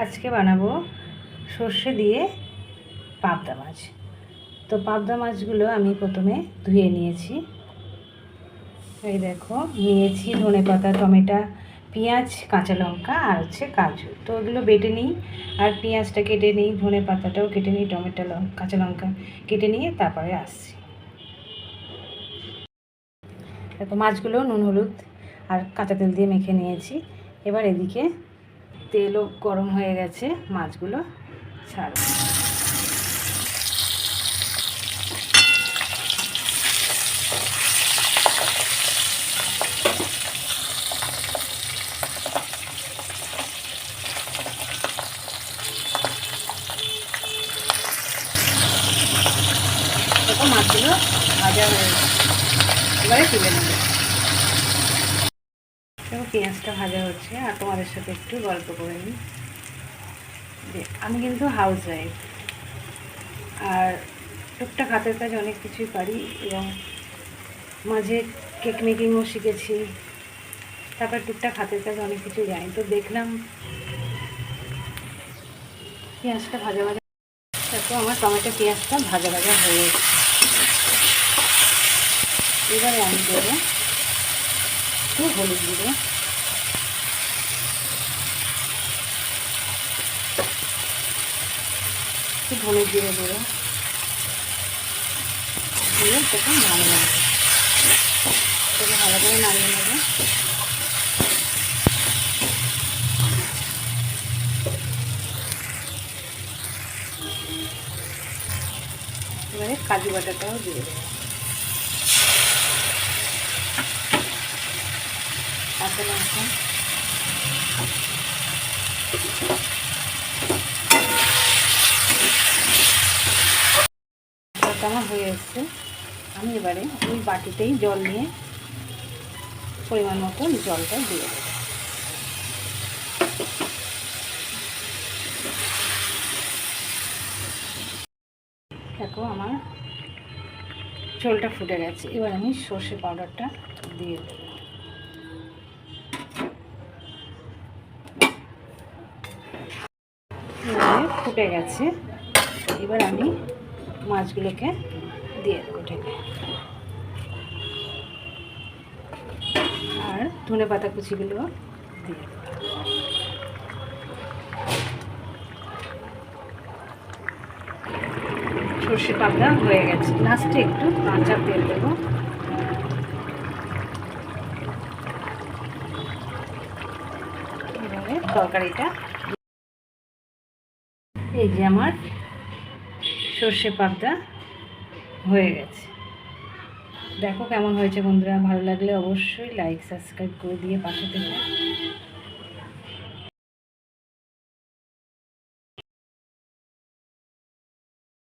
আজকে বানাবো সর্ষে দিয়ে পাবদা মাছ। তো পাবদা মাছগুলো আমি প্রথমে ধুয়ে নিয়েছি। এই দেখো, নিয়েছি ধনেপাতা, টমেটো, পেঁয়াজ, কাঁচা লঙ্কা আর কাজু। তো ওগুলো বেটে নিই, আর পেঁয়াজটা কেটে নিই, ধনেপাতাটাও কেটে নিই, টমেটো, কাঁচা লঙ্কা কেটে নিয়ে তারপরে আসছি। দেখো, মাছগুলো নুন হলুদ আর কাঁচা তেল দিয়ে মেখে নিয়েছি। এবার এদিকে তেলও গরম হয়ে গেছে, মাছগুলো ছাড়ব। দেখো, মাছগুলো ভাজা হয়ে গেছে, এবারে তুলে নেব। দেখো, পেঁয়াজটা ভাজা হচ্ছে, আর তোমাদের সাথে একটু গল্প করে নিই যে আমি কিন্তু হাউস ওয়াইফ, আর টুকটাক হাতের কাজ অনেক কিছুই পারি, এবং মাঝে কেক মেকিংও শিখেছি। তারপর টুকটাক হাতের কাজ অনেক কিছুই জানি। তো দেখলাম পেঁয়াজটা ভাজা ভাজা, তারপর আমার টমেটো পেঁয়াজটা ভাজা ভাজা হয়ে গেছে। এবারে আমি দেবো একটু হলুদ গুঁড়ো, একটু ধনে জিরে গুঁড়ো দিয়ে তখন নামিয়ে নেবো। তবে ভালো করে নামিয়ে নেবো। এবারে কাজু বাটাটাও দিয়ে দেবো, কাঁচা লঙ্কা, আমার হয়ে এসছে। আমি এবারে ওই বাটিতেই জল নিয়ে পরিমাণ মতো জলটা দিয়ে দেবো। দেখো, আমার ঝোলটা ফুটে গেছে। এবার আমি সর্ষে পাউডারটা দিয়ে দেবো। এবারে ফুটে গেছে, এবার আমি মাছগুলোকে দিয়ে দেবো ঢেকে, আর ধনে পাতা কুচিগুলো দিয়ে দেবো। সর্ষে পাবদা হয়ে গেছে। লাস্টে একটু কাঁচা তেল দেবো। এবারে তরকারিটা, এই যে আমার সর্ষে পাবদা হয়ে গেছে। দেখো কেমন হয়েছে বন্ধুরা। ভালো লাগলে অবশ্যই লাইক সাবস্ক্রাইব করে দিয়ে পাশে থেকে